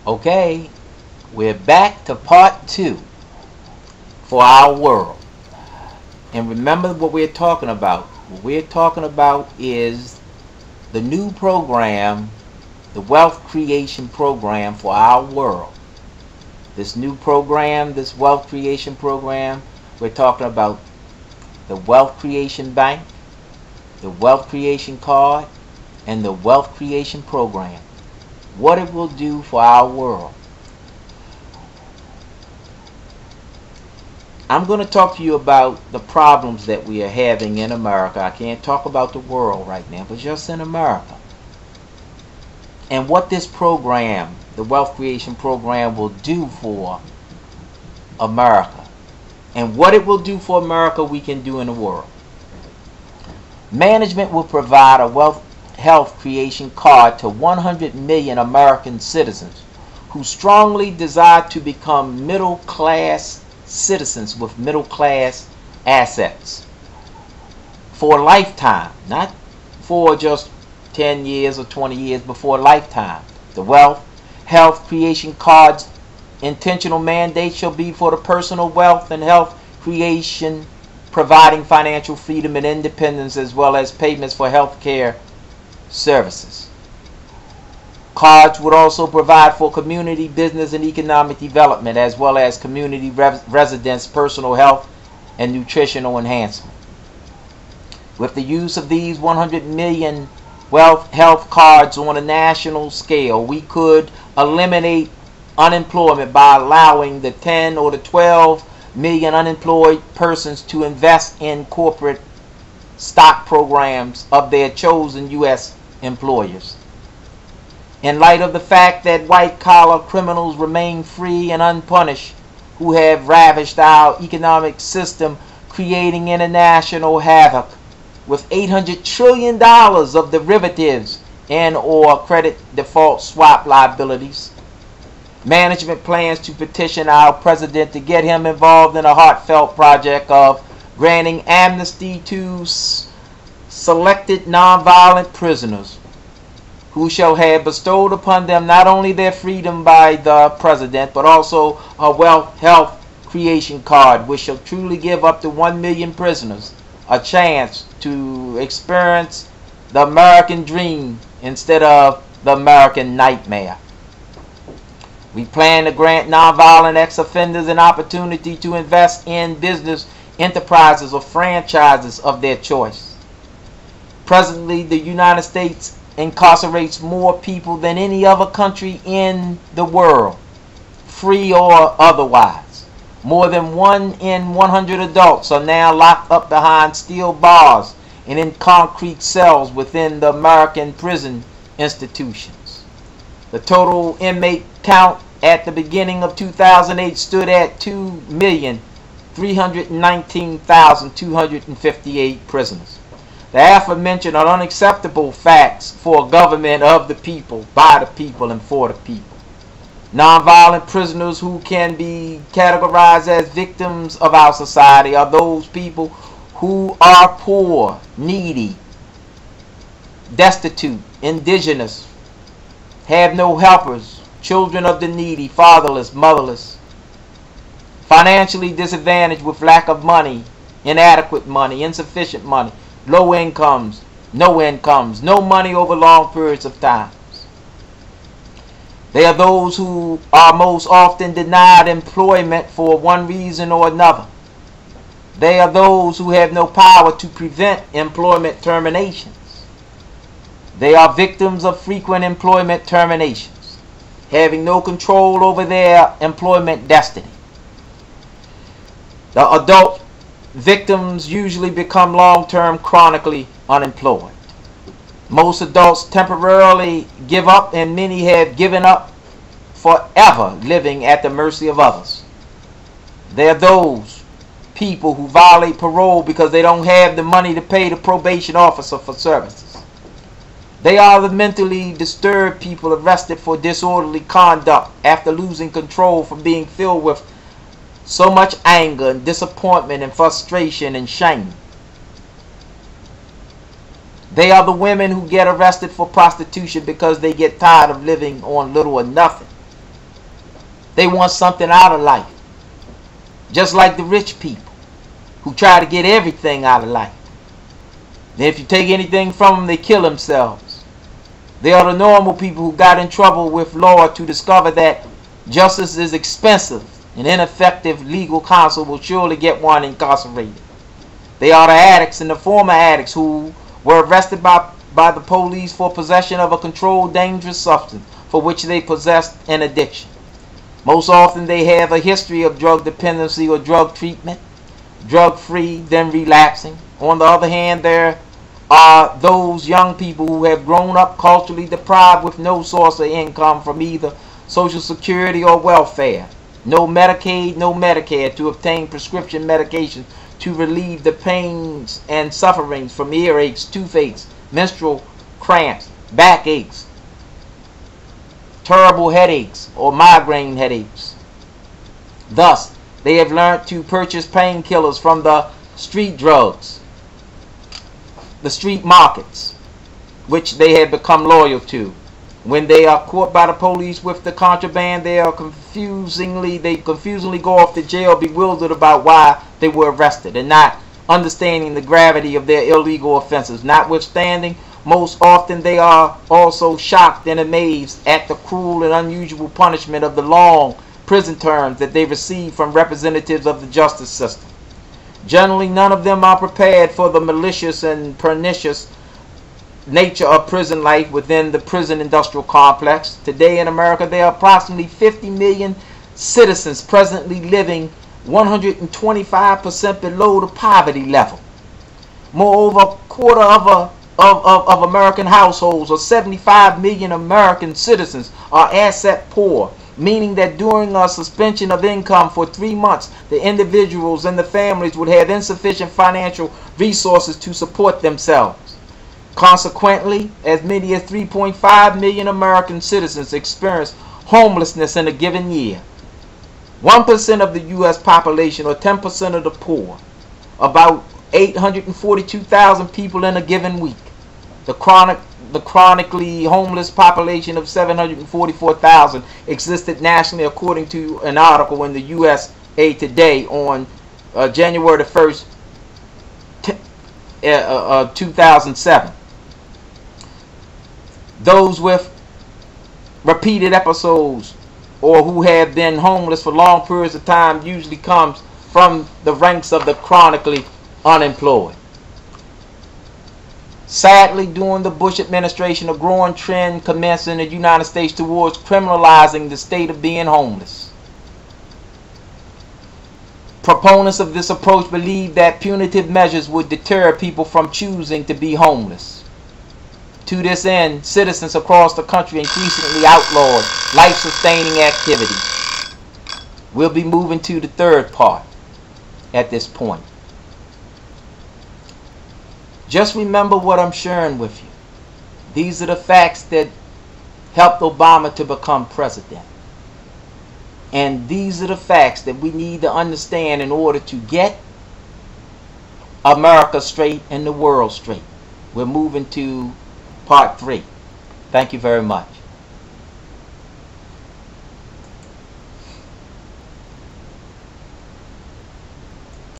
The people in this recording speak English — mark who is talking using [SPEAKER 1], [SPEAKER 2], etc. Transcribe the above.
[SPEAKER 1] Okay, we're back to part 2 for our world. And remember what we're talking about. What we're talking about is the new program, the wealth creation program for our world. This new program, this wealth creation program, we're talking about the wealth creation bank, the wealth creation card, and the wealth creation program. What it will do for our world. I'm going to talk to you about the problems that we are having in America. I can't talk about the world right now, but just in America. And what this program, the wealth creation program, will do for America. And what it will do for America, we can do in the world. Management will provide a health creation card to 100 million American citizens who strongly desire to become middle class citizens with middle class assets for a lifetime, not for just 10 years or 20 years, but for a lifetime. The wealth health creation card's intentional mandate shall be for the personal wealth and health creation, providing financial freedom and independence as well as payments for health care services. Cards would also provide for community, business, and economic development as well as community residents' personal health and nutritional enhancement. With the use of these 100 million health cards on a national scale, we could eliminate unemployment by allowing the 10 or the 12 million unemployed persons to invest in corporate stock programs of their chosen U.S. employers. In light of the fact that white-collar criminals remain free and unpunished, who have ravished our economic system, creating international havoc with $800 trillion of derivatives and or credit default swap liabilities. Management plans to petition our president to get him involved in a heartfelt project of granting amnesty to selected nonviolent prisoners who shall have bestowed upon them not only their freedom by the president, but also a health creation card, which shall truly give up to 1 million prisoners a chance to experience the American dream instead of the American nightmare. We plan to grant nonviolent ex-offenders an opportunity to invest in business enterprises or franchises of their choice. Presently, the United States incarcerates more people than any other country in the world, free or otherwise. More than 1 in 100 adults are now locked up behind steel bars and in concrete cells within the American prison institutions. The total inmate count at the beginning of 2008 stood at 2,319,258 prisoners. The aforementioned are unacceptable facts for a government of the people, by the people, and for the people. Nonviolent prisoners who can be categorized as victims of our society are those people who are poor, needy, destitute, indigenous, have no helpers, children of the needy, fatherless, motherless, financially disadvantaged with lack of money, inadequate money, insufficient money, low incomes, no money over long periods of time. They are those who are most often denied employment for one reason or another. They are those who have no power to prevent employment terminations. They are victims of frequent employment terminations, having no control over their employment destiny. The adult victims usually become long-term chronically unemployed. Most adults temporarily give up, and many have given up forever, living at the mercy of others. They are those people who violate parole because they don't have the money to pay the probation officer for services. They are the mentally disturbed people arrested for disorderly conduct after losing control from being filled with so much anger and disappointment and frustration and shame. They are the women who get arrested for prostitution because they get tired of living on little or nothing They want something out of life. Just like the rich people who try to get everything out of life. Then if you take anything from them, they kill themselves. They are the normal people who got in trouble with law to discover that justice is expensive and ineffective legal counsel will surely get one incarcerated. They are the addicts and the former addicts who were arrested by the police for possession of a controlled dangerous substance for which they possessed an addiction. Most often they have a history of drug dependency or drug treatment, drug-free, then relapsing. On the other hand, there are those young people who have grown up culturally deprived with no source of income from either Social Security or welfare. No Medicaid, no Medicare to obtain prescription medication to relieve the pains and sufferings from earaches, toothaches, menstrual cramps, backaches, terrible headaches, or migraine headaches. Thus, they have learned to purchase painkillers from the street drugs, the street markets, which they have become loyal to. When they are caught by the police with the contraband, they confusingly go off to jail bewildered about why they were arrested and not understanding the gravity of their illegal offenses. Notwithstanding, most often they are also shocked and amazed at the cruel and unusual punishment of the long prison terms that they receive from representatives of the justice system. Generally, none of them are prepared for the malicious and pernicious nature of prison life within the prison industrial complex. Today in America, there are approximately 50 million citizens presently living 125% below the poverty level. Moreover, a quarter of American households, or 75 million American citizens, are asset poor, meaning that during a suspension of income for 3 months, the individuals and the families would have insufficient financial resources to support themselves. Consequently, as many as 3.5 million American citizens experience homelessness in a given year. 1% of the U.S. population, or 10% of the poor, about 842,000 people in a given week. The chronically homeless population of 744,000 existed nationally, according to an article in the USA Today on January the 1st, 2007. Those with repeated episodes or who have been homeless for long periods of time usually comes from the ranks of the chronically unemployed. Sadly, during the Bush administration, a growing trend commenced in the United States towards criminalizing the state of being homeless. Proponents of this approach believe that punitive measures would deter people from choosing to be homeless. To this end, citizens across the country increasingly outlawed life-sustaining activities. We'll be moving to the third part at this point. Just remember what I'm sharing with you. These are the facts that helped Obama to become president. And these are the facts that we need to understand in order to get America straight and the world straight. We're moving to Part 3. Thank you very much.